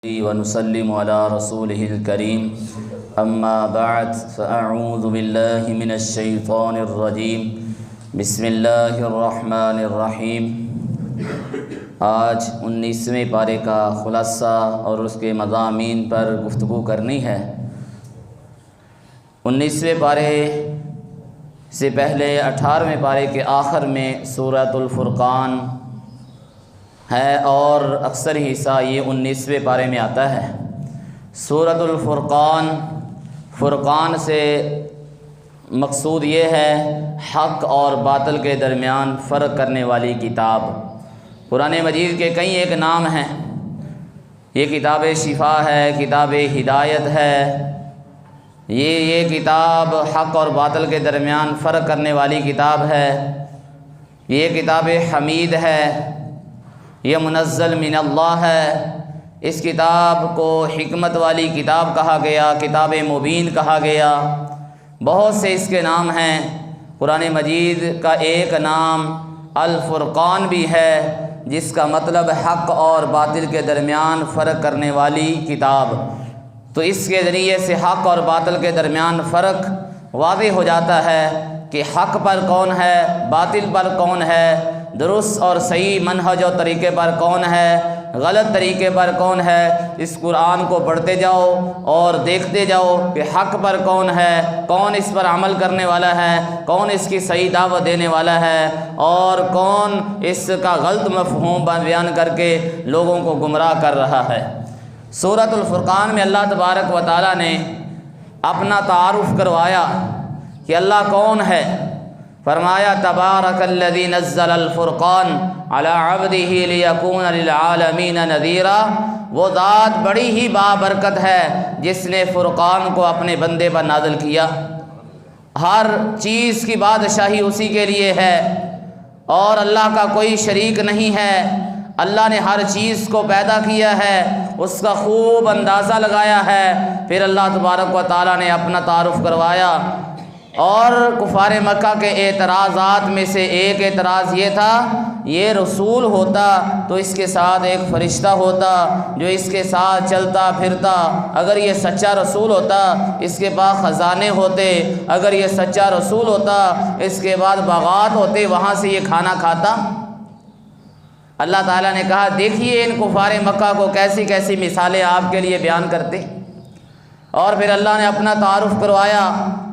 ونسلم على رسوله الكريم اما بعد فاعوذ بالله من الشیطان الرجیم بسم اللہ الرحمن الرحیم۔ آج 19ویں پارے کا خلاصہ اور اس کے مضامین پر گفتگو کرنی ہے۔ 19ویں پارے سے پہلے 18ویں پارے کے آخر میں سورۃ الفرقان ہے اور اکثر حصہ یہ 19ویں پارے میں آتا ہے۔ سورۃ الفرقان، فرقان سے مقصود یہ ہے حق اور باطل کے درمیان فرق کرنے والی کتاب۔ قرآن مجید کے کئی ایک نام ہیں۔ یہ کتاب شفا ہے، کتاب ہدایت ہے، یہ کتاب حق اور باطل کے درمیان فرق کرنے والی کتاب ہے، یہ کتاب حمید ہے، یہ منزل من اللہ ہے۔ اس کتاب کو حکمت والی کتاب کہا گیا، کتاب مبین کہا گیا، بہت سے اس کے نام ہیں۔ قرآن مجید کا ایک نام الفرقان بھی ہے، جس کا مطلب حق اور باطل کے درمیان فرق کرنے والی کتاب۔ تو اس کے ذریعے سے حق اور باطل کے درمیان فرق واضح ہو جاتا ہے کہ حق پر کون ہے، باطل پر کون ہے، درست اور صحیح منہج و طریقے پر کون ہے، غلط طریقے پر کون ہے۔ اس قرآن کو پڑھتے جاؤ اور دیکھتے جاؤ کہ حق پر کون ہے، کون اس پر عمل کرنے والا ہے، کون اس کی صحیح دعوت دینے والا ہے اور کون اس کا غلط مفہوم بیان کر کے لوگوں کو گمراہ کر رہا ہے۔ سورۃ الفرقان میں اللہ تبارک و تعالیٰ نے اپنا تعارف کروایا کہ اللہ کون ہے۔ فرمایا تبارک الذی نزل الفرقان علی عبدہ لیکون للعالمین نذیرا۔ وہ ذات بڑی ہی بابرکت ہے جس نے فرقان کو اپنے بندے پر نازل کیا۔ ہر چیز کی بادشاہی اسی کے لیے ہے اور اللہ کا کوئی شریک نہیں ہے۔ اللہ نے ہر چیز کو پیدا کیا ہے، اس کا خوب اندازہ لگایا ہے۔ پھر اللہ تبارک و تعالیٰ نے اپنا تعارف کروایا اور کفار مکہ کے اعتراضات میں سے ایک اعتراض یہ تھا، یہ رسول ہوتا تو اس کے ساتھ ایک فرشتہ ہوتا جو اس کے ساتھ چلتا پھرتا۔ اگر یہ سچا رسول ہوتا اس کے پاس خزانے ہوتے، اگر یہ سچا رسول ہوتا اس کے بعد باغات ہوتے، وہاں سے یہ کھانا کھاتا۔ اللہ تعالیٰ نے کہا دیکھیے ان کفار مکہ کو کیسی کیسی مثالیں آپ کے لیے بیان کرتے۔ اور پھر اللہ نے اپنا تعارف کروایا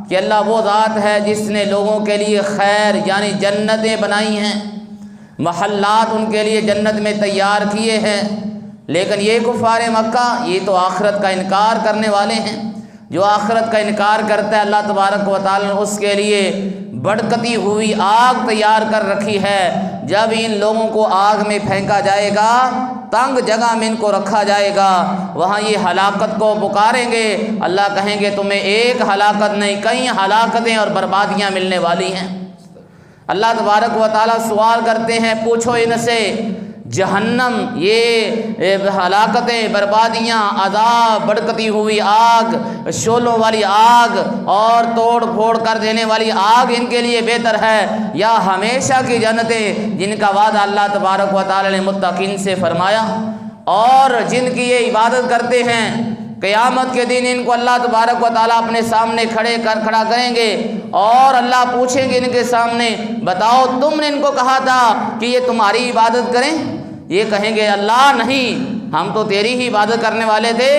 کہ اللہ وہ ذات ہے جس نے لوگوں کے لیے خیر یعنی جنتیں بنائی ہیں، محلات ان کے لیے جنت میں تیار کیے ہیں۔ لیکن یہ کفار مکہ یہ تو آخرت کا انکار کرنے والے ہیں۔ جو آخرت کا انکار کرتا ہے اللہ تبارک و تعالیٰ نے اس کے لیے بھڑکتی ہوئی آگ تیار کر رکھی ہے۔ جب ان لوگوں کو آگ میں پھینکا جائے گا، تنگ جگہ میں ان کو رکھا جائے گا، وہاں یہ ہلاکت کو پکاریں گے۔ اللہ کہیں گے تمہیں ایک ہلاکت نہیں، کئی ہلاکتیں اور بربادیاں ملنے والی ہیں۔ اللہ تبارک و تعالیٰ سوال کرتے ہیں پوچھو ان سے، جہنم یہ ہلاکتیں، بربادیاں، عذاب، بھڑکتی ہوئی آگ، شعلوں والی آگ اور توڑ پھوڑ کر دینے والی آگ ان کے لیے بہتر ہے یا ہمیشہ کی جنتیں جن کا وعدہ اللہ تبارک و تعالی نے متقین سے فرمایا؟ اور جن کی یہ عبادت کرتے ہیں قیامت کے دن ان کو اللہ تبارک و تعالیٰ اپنے سامنے کھڑا کریں گے اور اللہ پوچھیں گے ان کے سامنے بتاؤ تم نے ان کو کہا تھا کہ یہ تمہاری عبادت کریں؟ یہ کہیں گے اللہ نہیں، ہم تو تیری ہی عبادت کرنے والے تھے،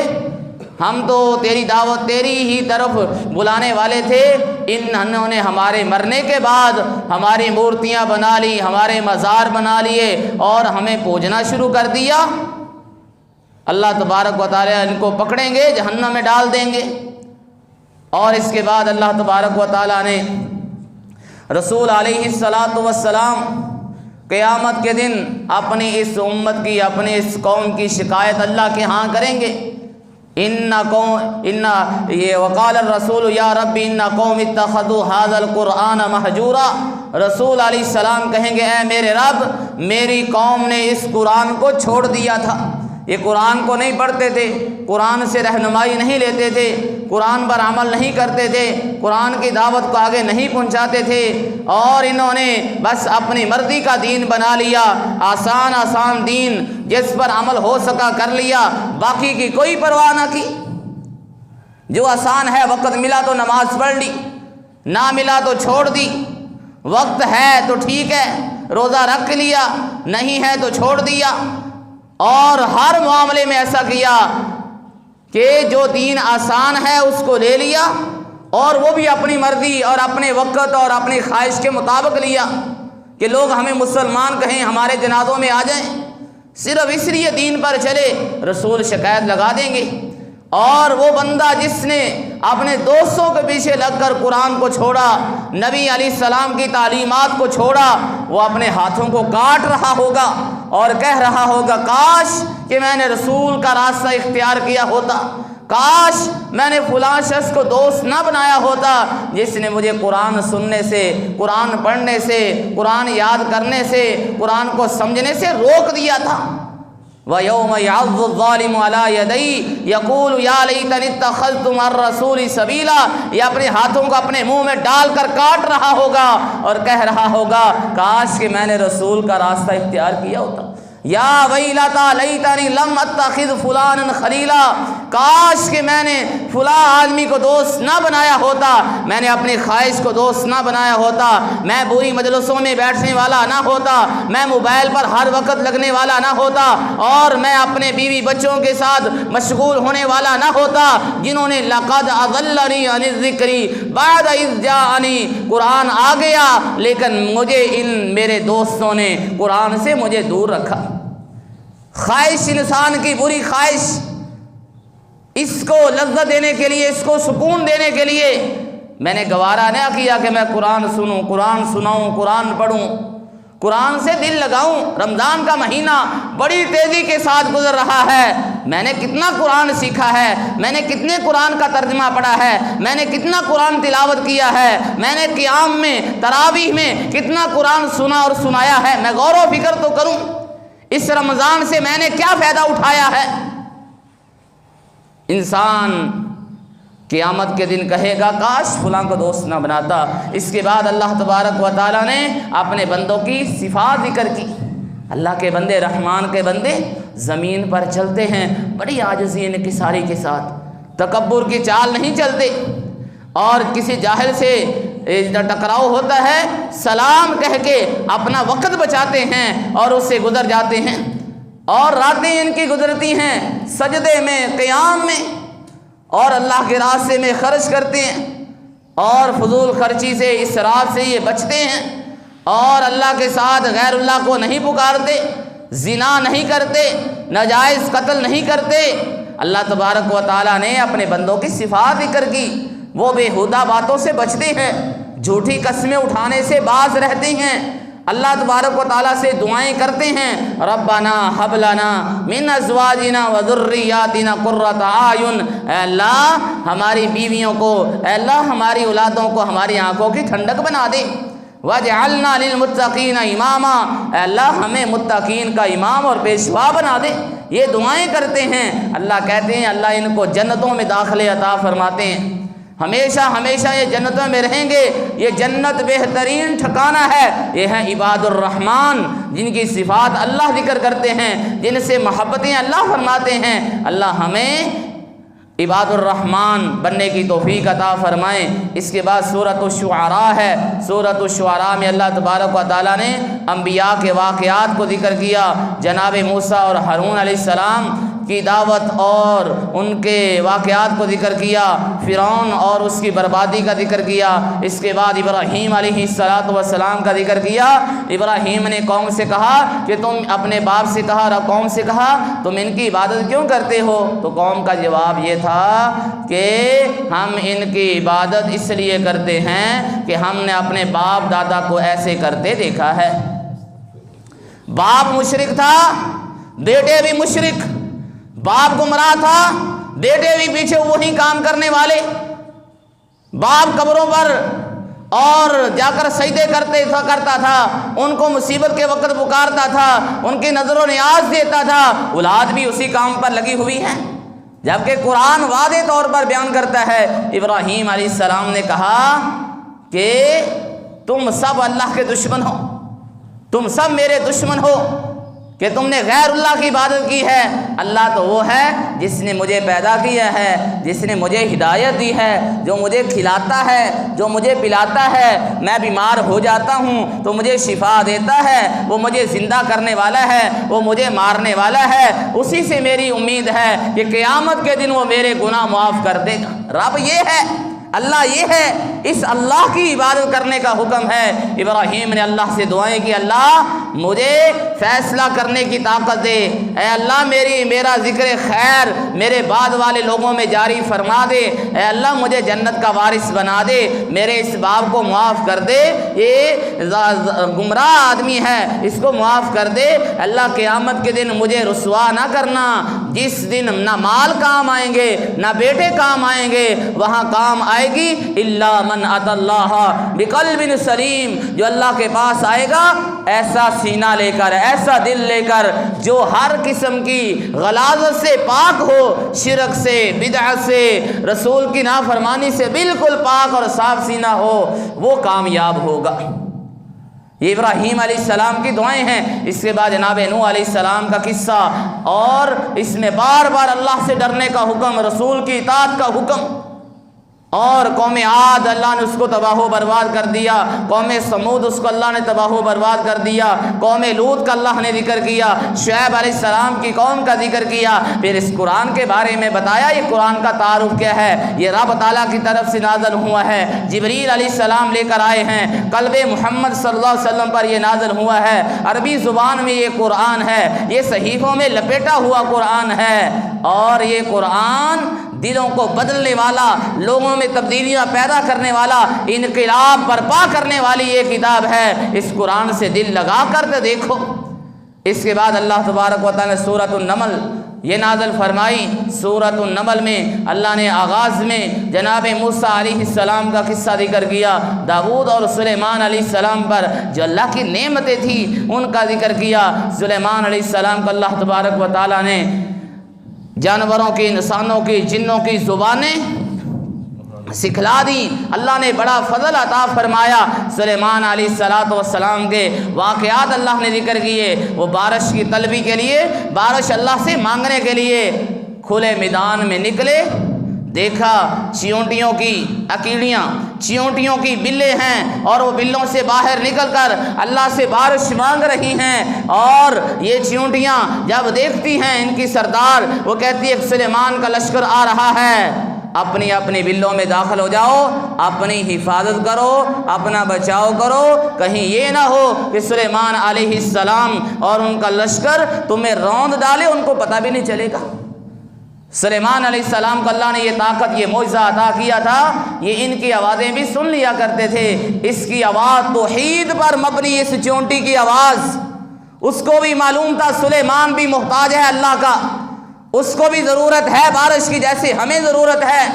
ہم تو تیری دعوت تیری ہی طرف بلانے والے تھے۔ انہوں نے ہمارے مرنے کے بعد ہماری مورتیاں بنا لی، ہمارے مزار بنا لیے اور ہمیں پوجنا شروع کر دیا۔ اللہ تبارک و تعالیٰ ان کو پکڑیں گے، جہنم میں ڈال دیں گے۔ اور اس کے بعد اللہ تبارک و تعالیٰ نے رسول علیہ الصلاۃ والسلام قیامت کے دن اپنی اس امت کی، اپنی اس قوم کی شکایت اللہ کے ہاں کریں گے۔ وقال الرسول یا رب ان قوم اتخذوا هذا القرآن مہجورا۔ رسول علیہ السلام کہیں گے اے میرے رب، میری قوم نے اس قرآن کو چھوڑ دیا تھا، یہ قرآن کو نہیں پڑھتے تھے، قرآن سے رہنمائی نہیں لیتے تھے، قرآن پر عمل نہیں کرتے تھے، قرآن کی دعوت کو آگے نہیں پہنچاتے تھے، اور انہوں نے بس اپنی مرضی کا دین بنا لیا، آسان دین جس پر عمل ہو سکا کر لیا، باقی کی کوئی پرواہ نہ کی۔ جو آسان ہے، وقت ملا تو نماز پڑھ لی، نہ ملا تو چھوڑ دی، وقت ہے تو ٹھیک ہے روزہ رکھ لیا، نہیں ہے تو چھوڑ دیا، اور ہر معاملے میں ایسا کیا کہ جو دین آسان ہے اس کو لے لیا، اور وہ بھی اپنی مرضی اور اپنے وقت اور اپنی خواہش کے مطابق لیا کہ لوگ ہمیں مسلمان کہیں، ہمارے جنازوں میں آ جائیں، صرف اس لیے دین پر چلے، رسول شکایت لگا دیں گے۔ اور وہ بندہ جس نے اپنے دوستوں کے پیچھے لگ کر قرآن کو چھوڑا، نبی علیہ السلام کی تعلیمات کو چھوڑا، وہ اپنے ہاتھوں کو کاٹ رہا ہوگا اور کہہ رہا ہوگا کاش کہ میں نے رسول کا راستہ اختیار کیا ہوتا، کاش میں نے فلاں شخص کو دوست نہ بنایا ہوتا جس نے مجھے قرآن سننے سے، قرآن پڑھنے سے، قرآن یاد کرنے سے، قرآن کو سمجھنے سے روک دیا تھا۔ وَيَوْمَ يَعَضُّ الظَّالِمُ عَلَىٰ يَدَيْهِ يَقُولُ يَا لَيْتَنِي اتَّخَذْتُ مَعَ الرَّسُولِ سَبِيلًا، یہ اپنے ہاتھوں کو اپنے منہ میں ڈال کر کاٹ رہا ہوگا اور کہہ رہا ہوگا کاش کہ میں نے رسول کا راستہ اختیار کیا ہوتا۔ یا ویلتا لیتنی لم اتخذ فلانا خلیلا، کاش کہ میں نے فلاں آدمی کو دوست نہ بنایا ہوتا، میں نے اپنی خواہش کو دوست نہ بنایا ہوتا، میں بری مجلسوں میں بیٹھنے والا نہ ہوتا، میں موبائل پر ہر وقت لگنے والا نہ ہوتا، اور میں اپنے بیوی بچوں کے ساتھ مشغول ہونے والا نہ ہوتا، جنہوں نے لقد اضلنی عن الذکر بعد اذ جاءنی، قرآن آ گیا لیکن مجھے ان میرے دوستوں نے قرآن سے مجھے دور رکھا۔ خواہش، انسان کی بری خواہش، اس کو لذت دینے کے لیے، اس کو سکون دینے کے لیے میں نے گوارا نہ کیا کہ میں قرآن سنوں، قرآن سناؤں، قرآن پڑھوں، قرآن سے دل لگاؤں۔ رمضان کا مہینہ بڑی تیزی کے ساتھ گزر رہا ہے، میں نے کتنا قرآن سیکھا ہے، میں نے کتنے قرآن کا ترجمہ پڑھا ہے، میں نے کتنا قرآن تلاوت کیا ہے، میں نے قیام میں، تراویح میں کتنا قرآن سنا اور سنایا ہے، میں غور و فکر تو کروں اس رمضان سے میں نے کیا فائدہ اٹھایا ہے۔ انسان قیامت کے دن کہے گا کاش فلاں کو دوست نہ بناتا۔ اس کے بعد اللہ تبارک و تعالیٰ نے اپنے بندوں کی صفات ذکر کی۔ اللہ کے بندے، رحمان کے بندے زمین پر چلتے ہیں بڑی عاجزی انکساری کے ساتھ، تکبر کی چال نہیں چلتے، اور کسی جاہل سے ٹکراؤ ہوتا ہے سلام کہہ کے اپنا وقت بچاتے ہیں اور اس سے گزر جاتے ہیں، اور راتیں ان کی گزرتی ہیں سجدے میں، قیام میں، اور اللہ کے راستے میں خرچ کرتے ہیں، اور فضول خرچی سے، اسراف سے یہ بچتے ہیں، اور اللہ کے ساتھ غیر اللہ کو نہیں پکارتے، زنا نہیں کرتے، ناجائز قتل نہیں کرتے۔ اللہ تبارک و تعالیٰ نے اپنے بندوں کی صفات ذکر کی، وہ بےہودہ باتوں سے بچتے ہیں، جھوٹی قسمیں اٹھانے سے باز رہتے ہیں، اللہ تبارک و تعالیٰ سے دعائیں کرتے ہیں، ربنا حب لنا من ازواجنا وذریاتنا قرۃ اعین، اے اللہ ہماری بیویوں کو، اے اللہ ہماری اولادوں کو ہماری آنکھوں کی ٹھنڈک بنا دے، وجعلنا للمتقین اماما، اے اللہ ہمیں متقین کا امام اور پیشوا بنا دے۔ یہ دعائیں کرتے ہیں، اللہ کہتے ہیں اللہ ان کو جنتوں میں داخلے عطا فرماتے ہیں، ہمیشہ ہمیشہ یہ جنتوں میں رہیں گے۔ یہ جنت بہترین ٹھکانہ ہے، یہ ہیں عباد الرحمن، جن کی صفات اللہ ذکر کرتے ہیں، جن سے محبتیں اللہ فرماتے ہیں۔ اللہ ہمیں عباد الرحمن بننے کی توفیق عطا فرمائیں۔ اس کے بعد سورۃ الشعراء ہے، سورۃ الشعراء میں اللہ تبارک و تعالیٰ نے انبیاء کے واقعات کو ذکر کیا، جناب موسیٰ اور ہارون علیہ السلام کی دعوت اور ان کے واقعات کو ذکر کیا، فرعون اور اس کی بربادی کا ذکر کیا۔ اس کے بعد ابراہیم علیہ السلام کا ذکر کیا۔ ابراہیم نے قوم سے کہا کہ تم اپنے باپ سے کہا اور قوم سے کہا تم ان کی عبادت کیوں کرتے ہو؟ تو قوم کا جواب یہ تھا کہ ہم ان کی عبادت اس لیے کرتے ہیں کہ ہم نے اپنے باپ دادا کو ایسے کرتے دیکھا ہے۔ باپ مشرک تھا، بیٹے بھی مشرک، باپ گمراہ تھا، بیٹے بھی پیچھے وہی کام کرنے والے، باپ قبروں پر اور جا کر سجدے کرتا تھا، ان کو مصیبت کے وقت پکارتا تھا، ان کی نظر و نیاز دیتا تھا، اولاد بھی اسی کام پر لگی ہوئی ہے۔ جبکہ قرآن واضح طور پر بیان کرتا ہے ابراہیم علیہ السلام نے کہا کہ تم سب اللہ کے دشمن ہو، تم سب میرے دشمن ہو کہ تم نے غیر اللہ کی عبادت کی ہے۔ اللہ تو وہ ہے جس نے مجھے پیدا کیا ہے، جس نے مجھے ہدایت دی ہے، جو مجھے کھلاتا ہے، جو مجھے پلاتا ہے، میں بیمار ہو جاتا ہوں تو مجھے شفا دیتا ہے، وہ مجھے زندہ کرنے والا ہے، وہ مجھے مارنے والا ہے، اسی سے میری امید ہے کہ قیامت کے دن وہ میرے گناہ معاف کر دے گا۔ رب یہ ہے، اللہ یہ ہے، اس اللہ کی عبادت کرنے کا حکم ہے۔ ابراہیم نے اللہ سے دعائیں کی، اللہ مجھے فیصلہ کرنے کی طاقت دے، اے اللہ میرا ذکر خیر میرے بعد والے لوگوں میں جاری فرما دے، اے اللہ مجھے جنت کا وارث بنا دے، میرے اس باپ کو معاف کر دے، یہ گمراہ آدمی ہے اس کو معاف کر دے، اللہ قیامت کے دن مجھے رسوا نہ کرنا، جس دن نہ مال کام آئیں گے نہ بیٹے کام آئیں گے، وہاں کام آئے گی الا من اتى اللہ بقلب سلیم، جو اللہ کے پاس آئے گا ایسا سینہ لے کر، ایسا دل لے کر جو ہر قسم کی غلاظت سے پاک ہو، شرک سے، بدعت سے، رسول کی نافرمانی سے بالکل پاک اور صاف سینہ ہو، وہ کامیاب ہوگا۔ یہ ابراہیم علیہ السلام کی دعائیں ہیں۔ اس کے بعد جناب نوح علیہ السلام کا قصہ، اور اس میں بار بار اللہ سے ڈرنے کا حکم، رسول کی اطاعت کا حکم، اور قوم عاد اللہ نے اس کو تباہ و برباد کر دیا، قوم سمود اس کو اللہ نے تباہ و برباد کر دیا، قوم لوط کا اللہ نے ذکر کیا، شعیب علیہ السلام کی قوم کا ذکر کیا، پھر اس قرآن کے بارے میں بتایا یہ قرآن کا تعارف کیا ہے، یہ رب تعالیٰ کی طرف سے نازل ہوا ہے، جبریل علیہ السلام لے کر آئے ہیں، قلب محمد صلی اللہ علیہ وسلم پر یہ نازل ہوا ہے، عربی زبان میں یہ قرآن ہے، یہ صحیفوں میں لپیٹا ہوا قرآن ہے، اور یہ قرآن دلوں کو بدلنے والا، لوگوں میں تبدیلیاں پیدا کرنے والا، انقلاب برپا کرنے والی یہ کتاب ہے۔ اس قرآن سے دل لگا کر تو دیکھو۔ اس کے بعد اللہ تبارک و تعالی نے سورۃ النمل یہ نازل فرمائی۔ سورۃ النمل میں اللہ نے آغاز میں جناب موسیٰ علیہ السلام کا قصہ ذکر کیا، داؤد اور سلیمان علیہ السلام پر جو اللہ کی نعمتیں تھیں ان کا ذکر کیا۔ سلیمان علیہ السلام کو اللہ تبارک و تعالی نے جانوروں کی، انسانوں کی، جنوں کی زبانیں سکھلا دی، اللہ نے بڑا فضل عطا فرمایا۔ سلیمان علیہ السلام کے واقعات اللہ نے ذکر کیے، وہ بارش کی طلبی کے لیے، بارش اللہ سے مانگنے کے لیے کھلے میدان میں نکلے، دیکھا چیونٹیوں کی اکیڑیاں، چیونٹیوں کی بلیں ہیں، اور وہ بلوں سے باہر نکل کر اللہ سے بارش مانگ رہی ہیں، اور یہ چیونٹیاں جب دیکھتی ہیں ان کی سردار، وہ کہتی ہے سلیمان کا لشکر آ رہا ہے، اپنی اپنی بلوں میں داخل ہو جاؤ، اپنی حفاظت کرو، اپنا بچاؤ کرو، کہیں یہ نہ ہو کہ سلیمان علیہ السلام اور ان کا لشکر تمہیں روند ڈالے، ان کو پتہ بھی نہیں چلے گا۔ سلیمان علیہ السلام کو اللہ نے یہ طاقت، یہ معجزہ عطا کیا تھا، یہ ان کی آوازیں بھی سن لیا کرتے تھے۔ اس کی آواز توحید پر مبنی، اس چونٹی کی آواز، اس کو بھی معلوم تھا سلیمان بھی محتاج ہے اللہ کا، اس کو بھی ضرورت ہے بارش کی جیسے ہمیں ضرورت ہے،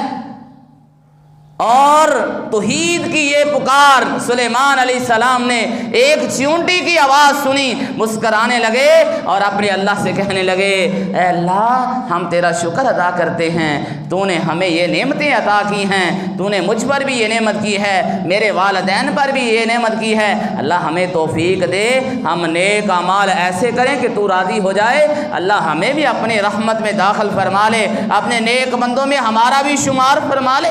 اور توحید کی یہ پکار سلیمان علیہ السلام نے ایک چیونٹی کی آواز سنی، مسکرانے لگے اور اپنے اللہ سے کہنے لگے، اے اللہ ہم تیرا شکر ادا کرتے ہیں، تو نے ہمیں یہ نعمتیں عطا کی ہیں، تو نے مجھ پر بھی یہ نعمت کی ہے، میرے والدین پر بھی یہ نعمت کی ہے، اللہ ہمیں توفیق دے، ہم نیک اعمال ایسے کریں کہ تو راضی ہو جائے، اللہ ہمیں بھی اپنے رحمت میں داخل فرما لے، اپنے نیک بندوں میں ہمارا بھی شمار فرما لے۔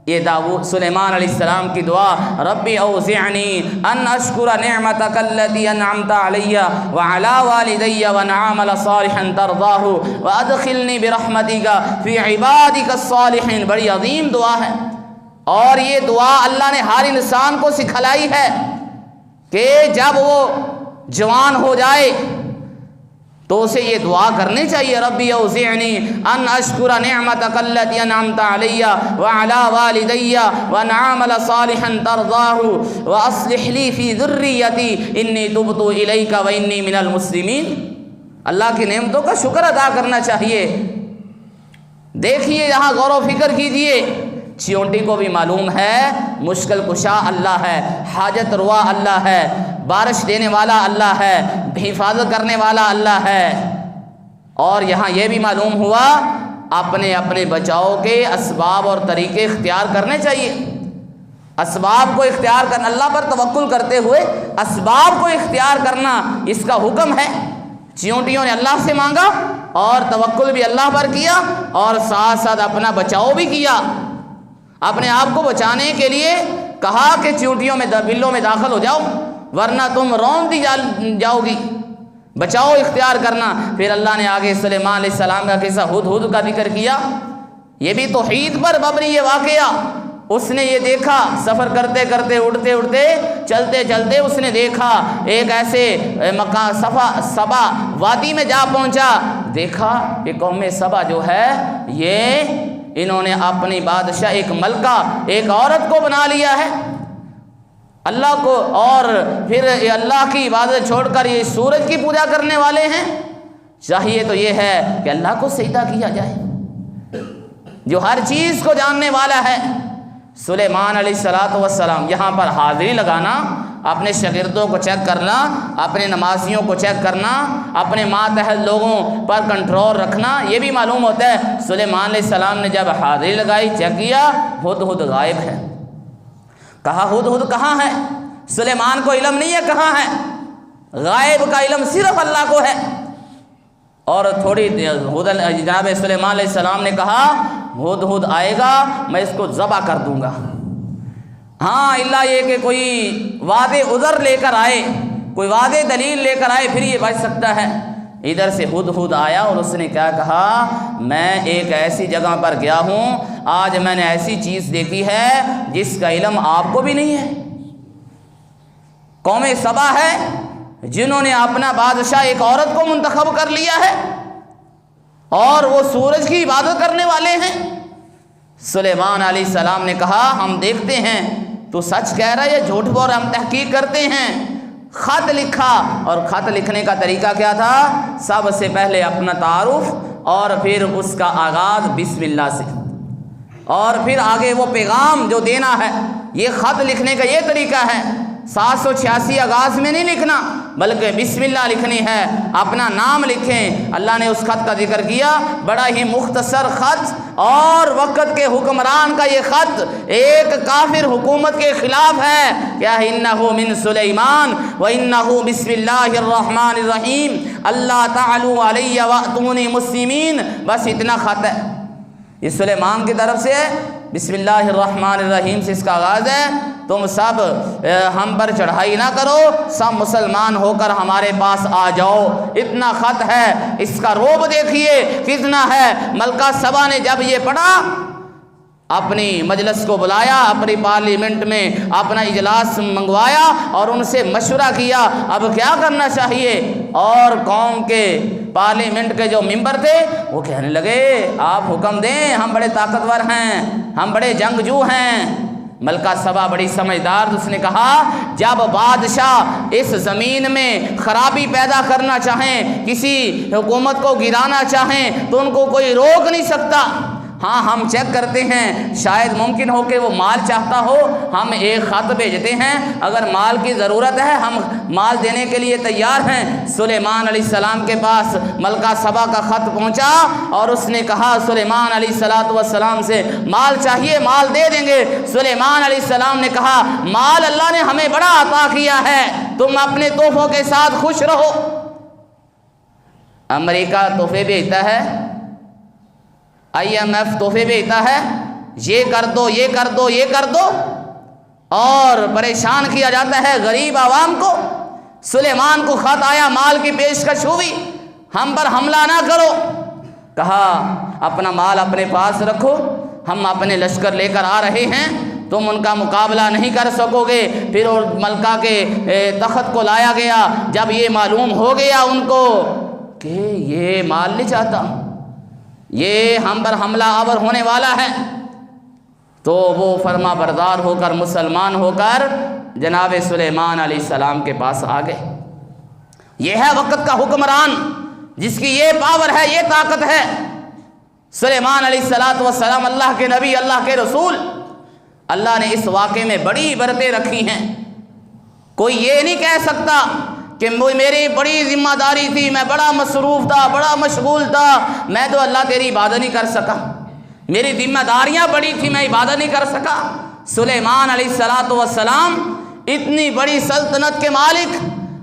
یہ داؤد سلیمان علیہ السلام کی دعا، ربی اوزعنی ان اشکر نعمتک التی انعمت علی وعلی والدی وان اعمل صالحا ترضاہ وادخلنی برحمتک فی عبادک الصالحین۔ بڑی عظیم دعا ہے، اور یہ دعا اللہ نے ہر انسان کو سکھلائی ہے کہ جب وہ جوان ہو جائے تو اسے یہ دعا کرنی چاہیے، ربی اوزعنی ان اشکر نعمتک التی انعمت علی وعلی والدی وان اعمل صالحا ترضاہ واصلح لی فی ذریتی انی تبت الیک وانی من المسلمین۔ اللہ کی نعمتوں کا شکر ادا کرنا چاہیے۔ دیکھیے یہاں غور و فکر کیجئے، چیونٹی کو بھی معلوم ہے مشکل کشا اللہ ہے، حاجت روا اللہ ہے، بارش دینے والا اللہ ہے، حفاظت کرنے والا اللہ ہے، اور یہاں یہ بھی معلوم ہوا اپنے اپنے بچاؤ کے اسباب اور طریقے اختیار کرنے چاہیے۔ اسباب کو اختیار کرنا، اللہ پر توکل کرتے ہوئے اسباب کو اختیار کرنا اس کا حکم ہے۔ چیونٹیوں نے اللہ سے مانگا اور توکل بھی اللہ پر کیا اور ساتھ ساتھ اپنا بچاؤ بھی کیا۔ اپنے آپ کو بچانے کے لیے کہا کہ چیونٹیوں میں بلوں میں داخل ہو جاؤ ورنہ تم رون دی جاؤ گی، بچاؤ اختیار کرنا۔ پھر اللہ نے آگے سلیمان علیہ السلام کا قصہ ہدہد کا ذکر کیا، یہ بھی توحید پر مبنی یہ واقعہ۔ اس نے یہ دیکھا، سفر کرتے کرتے اڑتے اڑتے چلتے چلتے اس نے دیکھا ایک ایسے مکان سبا وادی میں جا پہنچا، دیکھا کہ قوم سبا جو ہے یہ انہوں نے اپنی بادشاہ ایک ملکہ ایک عورت کو بنا لیا ہے اللہ کو، اور پھر اللہ کی عبادت چھوڑ کر یہ سورج کی پوجا کرنے والے ہیں۔ چاہیے تو یہ ہے کہ اللہ کو سجدہ کیا جائے جو ہر چیز کو جاننے والا ہے۔ سلیمان علیہ السلام یہاں پر حاضری لگانا، اپنے شاگردوں کو چیک کرنا، اپنے نمازیوں کو چیک کرنا، اپنے ماتحت لوگوں پر کنٹرول رکھنا، یہ بھی معلوم ہوتا ہے۔ سلیمان علیہ السلام نے جب حاضری لگائی، چیک کیا، ہدہد غائب ہے۔ کہا ہدہد کہاں ہے؟ سلیمان کو علم نہیں ہے کہاں ہے، غائب کا علم صرف اللہ کو ہے۔ اور تھوڑی جناب سلیمان علیہ السلام نے کہا ہدہد آئے گا میں اس کو ذبح کر دوں گا، ہاں اللہ یہ کہ کوئی واضح عذر لے کر آئے، کوئی واضح دلیل لے کر آئے پھر یہ بچ سکتا ہے۔ ادھر سے ہدہد آیا اور اس نے کیا کہا، میں ایک ایسی جگہ پر گیا ہوں، آج میں نے ایسی چیز دیکھی ہے جس کا علم آپ کو بھی نہیں ہے۔ قوم سبا ہے جنہوں نے اپنا بادشاہ ایک عورت کو منتخب کر لیا ہے اور وہ سورج کی عبادت کرنے والے ہیں۔ سلیمان علیہ السلام نے کہا ہم دیکھتے ہیں تو سچ کہہ رہا ہے یا جھوٹ بول رہا ہے، ہم تحقیق کرتے ہیں۔ خط لکھا، اور خط لکھنے کا طریقہ کیا تھا، سب سے پہلے اپنا تعارف اور پھر اس کا آغاز بسم اللہ سے، اور پھر آگے وہ پیغام جو دینا ہے۔ یہ خط لکھنے کا یہ طریقہ ہے، 786 آغاز میں نہیں لکھنا بلکہ بسم اللہ لکھنی ہے، اپنا نام لکھیں۔ اللہ نے اس خط کا ذکر کیا، بڑا ہی مختصر خط، اور وقت کے حکمران کا یہ خط ایک کافر حکومت کے خلاف ہے۔ کیا انہ من سلیمان و انہ بسم اللہ الرحمن الرحیم اللہ تعالی علی واتونی مسلمین، بس اتنا خط ہے، یہ سلیمان کی طرف سے ہے۔ بسم اللہ الرحمن الرحیم سے اس کا آغاز ہے، تم سب ہم پر چڑھائی نہ کرو، سب مسلمان ہو کر ہمارے پاس آ جاؤ، اتنا خط ہے۔ اس کا روب دیکھیے کتنا ہے۔ ملکہ سبا نے جب یہ پڑھا، اپنی مجلس کو بلایا، اپنی پارلیمنٹ میں اپنا اجلاس منگوایا اور ان سے مشورہ کیا اب کیا کرنا چاہیے۔ اور قوم کے پارلیمنٹ کے جو ممبر تھے وہ کہنے لگے آپ حکم دیں، ہم بڑے طاقتور ہیں، ہم بڑے جنگجو ہیں۔ ملکہ سبا بڑی سمجھدار، اس نے کہا جب بادشاہ اس زمین میں خرابی پیدا کرنا چاہیں، کسی حکومت کو گرانا چاہیں تو ان کو کوئی روک نہیں سکتا۔ ہاں ہم چیک کرتے ہیں، شاید ممکن ہو کہ وہ مال چاہتا ہو، ہم ایک خط بھیجتے ہیں، اگر مال کی ضرورت ہے ہم مال دینے کے لیے تیار ہیں۔ سلیمان علیہ السلام کے پاس ملکہ سبا کا خط پہنچا اور اس نے کہا سلیمان علیہ السلام سے مال چاہیے، مال دے دیں گے۔ سلیمان علیہ السلام نے کہا مال اللہ نے ہمیں بڑا عطا کیا ہے، تم اپنے تحفوں کے ساتھ خوش رہو۔ امریکہ تحفے بھیجتا ہے، IMF تحفے بھیجتا ہے، یہ کر دو یہ کر دو یہ کر دو، اور پریشان کیا جاتا ہے غریب عوام کو۔ سلیمان کو خط آیا، مال کی پیشکش ہوئی، ہم پر حملہ نہ کرو۔ کہا اپنا مال اپنے پاس رکھو، ہم اپنے لشکر لے کر آ رہے ہیں، تم ان کا مقابلہ نہیں کر سکو گے۔ پھر ملکہ کے تخت کو لایا گیا، جب یہ معلوم ہو گیا ان کو کہ یہ مال نہیں چاہتا، یہ ہم پر حملہ آور ہونے والا ہے، تو وہ فرما بردار ہو کر مسلمان ہو کر جناب سلیمان علیہ السلام کے پاس آ گئے۔ یہ ہے وقت کا حکمران جس کی یہ پاور ہے، یہ طاقت ہے۔ سلیمان علیہ السلام اللہ کے نبی، اللہ کے رسول، اللہ نے اس واقعے میں بڑی برتیں رکھی ہیں۔ کوئی یہ نہیں کہہ سکتا کہ میری بڑی ذمہ داری تھی، میں بڑا مصروف تھا، بڑا مشغول تھا، میں تو اللہ تیری عبادت نہیں کر سکا، میری ذمہ داریاں بڑی تھی، میں عبادت نہیں کر سکا۔ سلیمان علیہ السلام اتنی بڑی سلطنت کے مالک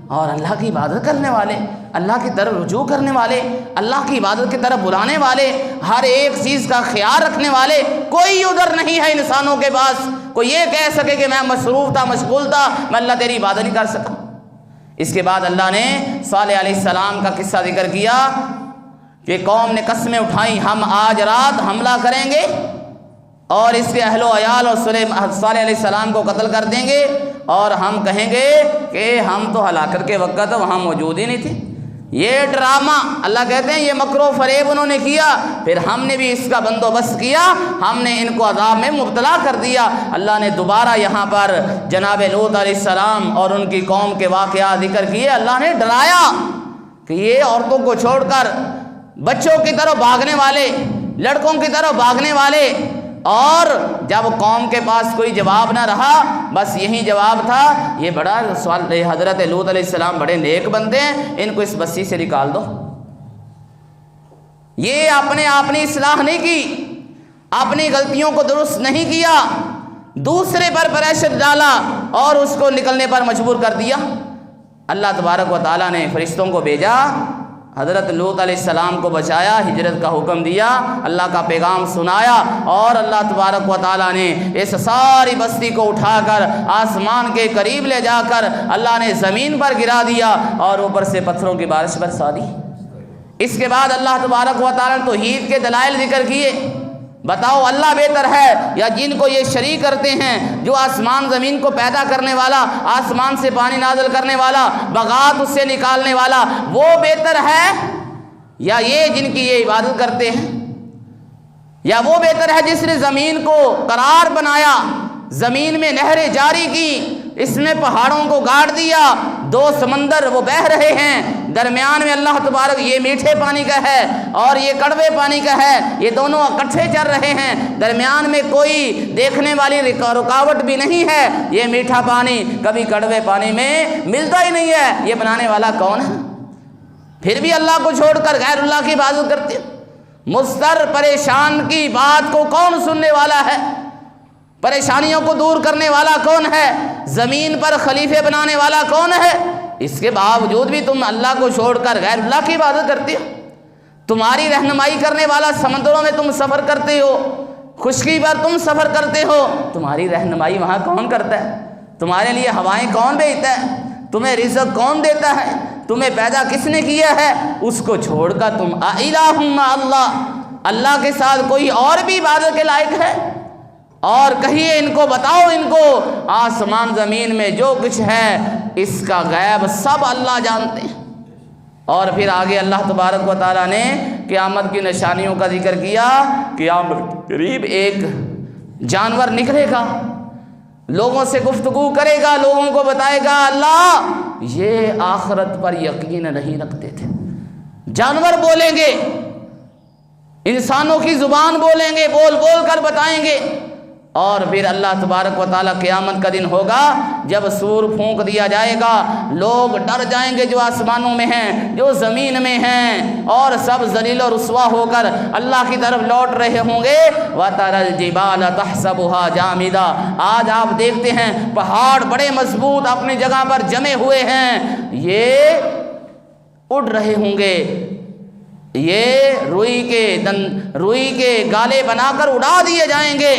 اور اللہ کی عبادت کرنے والے، اللہ کی طرف رجوع کرنے والے، اللہ کی عبادت کی طرف بلانے والے، ہر ایک چیز کا خیال رکھنے والے، کوئی عذر نہیں ہے انسانوں کے پاس کوئی یہ کہہ سکے کہ میں مصروف تھا، مشغول تھا، میں اللہ تیری عبادت نہیں کر سکا۔ اس کے بعد اللہ نے صالح علیہ السلام کا قصہ ذکر کیا کہ قوم نے قسمیں اٹھائیں، ہم آج رات حملہ کریں گے اور اس کے اہل و عیال اور صالح علیہ السلام کو قتل کر دیں گے، اور ہم کہیں گے کہ ہم تو ہلاکت کے وقت وہاں موجود ہی نہیں تھے۔ یہ ڈرامہ اللہ کہتے ہیں یہ مکر و فریب انہوں نے کیا، پھر ہم نے بھی اس کا بندوبست کیا، ہم نے ان کو عذاب میں مبتلا کر دیا۔ اللہ نے دوبارہ یہاں پر جناب لوط علیہ السلام اور ان کی قوم کے واقعات ذکر کیے۔ اللہ نے ڈرایا کہ یہ عورتوں کو چھوڑ کر بچوں کی طرف بھاگنے والے، لڑکوں کی طرف بھاگنے والے، اور جب قوم کے پاس کوئی جواب نہ رہا، بس یہی جواب تھا، یہ بڑا سوال، حضرت لوط علیہ السلام بڑے نیک بندے ہیں، ان کو اس بستی سے نکال دو۔ یہ اپنی اصلاح نہیں کی، اپنی غلطیوں کو درست نہیں کیا، دوسرے پر پریشر ڈالا اور اس کو نکلنے پر مجبور کر دیا۔ اللہ تبارک و تعالیٰ نے فرشتوں کو بھیجا، حضرت لوط علیہ السلام کو بچایا، ہجرت کا حکم دیا، اللہ کا پیغام سنایا، اور اللہ تبارک و تعالیٰ نے اس ساری بستی کو اٹھا کر آسمان کے قریب لے جا کر اللہ نے زمین پر گرا دیا اور اوپر سے پتھروں کی بارش برسا دی۔ اس کے بعد اللہ تبارک و تعالیٰ نے توحید کے دلائل ذکر کیے، بتاؤ اللہ بہتر ہے یا جن کو یہ شریک کرتے ہیں، جو آسمان زمین کو پیدا کرنے والا، آسمان سے پانی نازل کرنے والا، بغات اس سے نکالنے والا، وہ بہتر ہے یا یہ جن کی یہ عبادت کرتے ہیں؟ یا وہ بہتر ہے جس نے زمین کو قرار بنایا، زمین میں نہریں جاری کی، اس میں پہاڑوں کو گاڑ دیا، دو سمندر وہ بہہ رہے ہیں، درمیان میں اللہ تبارک یہ میٹھے پانی کا ہے اور یہ کڑوے پانی کا ہے، یہ دونوں اکٹھے چل رہے ہیں، درمیان میں کوئی دیکھنے والی رکاوٹ بھی نہیں ہے، یہ میٹھا پانی کبھی کڑوے پانی میں ملتا ہی نہیں ہے، یہ بنانے والا کون ہے؟ پھر بھی اللہ کو چھوڑ کر غیر اللہ کی عبادت کرتے ہیں۔ مضطر پریشان کی بات کو کون سننے والا ہے؟ پریشانیوں کو دور کرنے والا کون ہے؟ زمین پر خلیفے بنانے والا کون ہے؟ اس کے باوجود بھی تم اللہ کو چھوڑ کر غیر اللہ کی عبادت کرتے ہو۔ تمہاری رہنمائی کرنے والا سمندروں میں تم سفر کرتے ہو، خشکی پر تم سفر کرتے ہو، تمہاری رہنمائی وہاں کون کرتا ہے؟ تمہارے لیے ہوائیں کون بھیجتا ہے؟ تمہیں رزق کون دیتا ہے؟ تمہیں پیدا کس نے کیا ہے؟ اس کو چھوڑ کر تم الہ مع اللہ، اللہ کے ساتھ کوئی اور بھی عبادت کے لائق ہے؟ اور کہیے ان کو، بتاؤ ان کو، آسمان زمین میں جو کچھ ہے اس کا غیب سب اللہ جانتے ہیں۔ اور پھر آگے اللہ تبارک و تعالیٰ نے قیامت کی نشانیوں کا ذکر کیا۔ قیامت قریب ایک جانور نکلے گا، لوگوں سے گفتگو کرے گا، لوگوں کو بتائے گا اللہ یہ آخرت پر یقین نہیں رکھتے تھے۔ جانور بولیں گے، انسانوں کی زبان بولیں گے، بول بول کر بتائیں گے۔ اور پھر اللہ تبارک و تعالیٰ قیامت کا دن ہوگا جب سور پھونک دیا جائے گا، لوگ ڈر جائیں گے جو آسمانوں میں ہیں، جو زمین میں ہیں، اور سب ذلیل و رسوا ہو کر اللہ کی طرف لوٹ رہے ہوں گے۔ وَتَرَى الْجِبَالَ تَحْسَبُهَا جَامِدَةً، آج آپ دیکھتے ہیں پہاڑ بڑے مضبوط اپنی جگہ پر جمے ہوئے ہیں، یہ اڑ رہے ہوں گے، یہ روئی کے گالے بنا کر اڑا دیے جائیں گے۔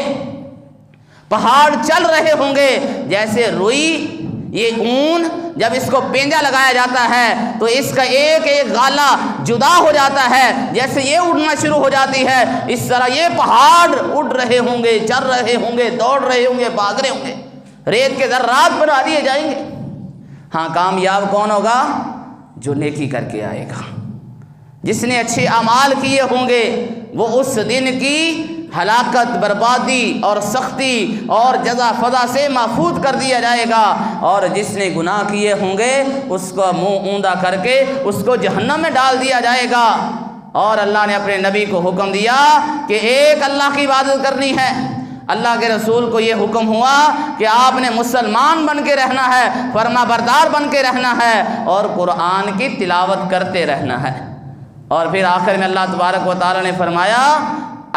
پہاڑ چل رہے ہوں گے جیسے روئی، یہ اون جب اس کو پینجا لگایا جاتا ہے تو اس کا ایک ایک غالہ جدا ہو جاتا ہے، جیسے یہ اڑنا شروع ہو جاتی ہے، اس طرح یہ پہاڑ اڑ رہے ہوں گے، چل رہے ہوں گے، دوڑ رہے ہوں گے، بھاگ رہے ہوں گے، ریت کے ذرات بنا دیے جائیں گے۔ ہاں، کامیاب کون ہوگا؟ جو نیکی کر کے آئے گا، جس نے اچھے اعمال کیے ہوں گے، وہ اس دن کی ہلاکت، بربادی اور سختی اور جزا فضا سے محفوظ کر دیا جائے گا، اور جس نے گناہ کیے ہوں گے اس کو منہ اوندا کر کے اس کو جہنم میں ڈال دیا جائے گا۔ اور اللہ نے اپنے نبی کو حکم دیا کہ ایک اللہ کی عبادت کرنی ہے، اللہ کے رسول کو یہ حکم ہوا کہ آپ نے مسلمان بن کے رہنا ہے، فرما بردار بن کے رہنا ہے اور قرآن کی تلاوت کرتے رہنا ہے۔ اور پھر آخر میں اللہ تبارک و تعالیٰ نے فرمایا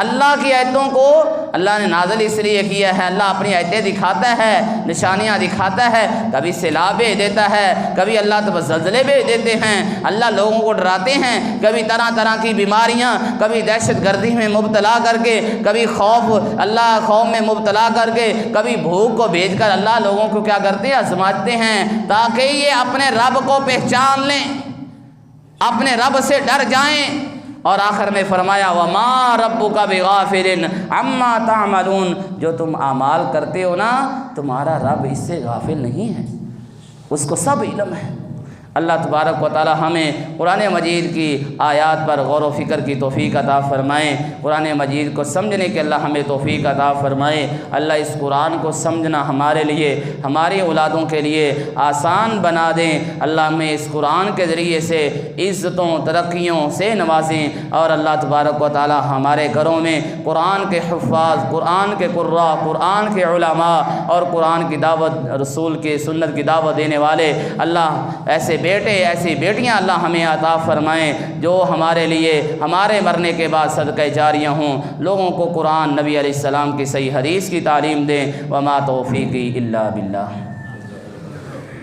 اللہ کی آیتوں کو اللہ نے نازل اس لیے کیا ہے، اللہ اپنی آیتیں دکھاتا ہے، نشانیاں دکھاتا ہے، کبھی سیلاب بھیج دیتا ہے، کبھی اللہ تب زلزلے بھیج دیتے ہیں، اللہ لوگوں کو ڈراتے ہیں، کبھی طرح طرح کی بیماریاں، کبھی دہشت گردی میں مبتلا کر کے، کبھی خوف میں مبتلا کر کے، کبھی بھوک کو بھیج کر اللہ لوگوں کو کیا کرتے ہیں؟ آزماتے ہیں، تاکہ یہ اپنے رب کو پہچان لیں، اپنے رب سے ڈر جائیں۔ اور آخر میں فرمایا وَمَا رَبُّكَ بِغَافِلٍ عَمَّا تَعْمَلُونَ، جو تم اعمال کرتے ہو نا، تمہارا رب اس سے غافل نہیں ہے، اس کو سب علم ہے۔ اللہ تبارک و تعالی ہمیں قرآن مجید کی آیات پر غور و فکر کی توفیق عطا فرمائیں، قرآن مجید کو سمجھنے کے اللہ ہمیں توفیق عطا فرمائیں۔ اللہ اس قرآن کو سمجھنا ہمارے لیے، ہماری اولادوں کے لیے آسان بنا دیں۔ اللہ ہمیں اس قرآن کے ذریعے سے عزتوں ترقیوں سے نوازیں، اور اللہ تبارک و تعالی ہمارے گھروں میں قرآن کے حفاظ، قرآن کے قراء، قرآن کے علماء اور قرآن کی دعوت، رسول کے سنت کی دعوت دینے والے اللہ ایسے بیٹے ایسی بیٹیاں اللہ ہمیں عطا فرمائیں جو ہمارے لیے ہمارے مرنے کے بعد صدقہ جاریہ ہوں، لوگوں کو قرآن نبی علیہ السلام کی صحیح حدیث کی تعلیم دیں۔ وما توفیقی الا باللہ۔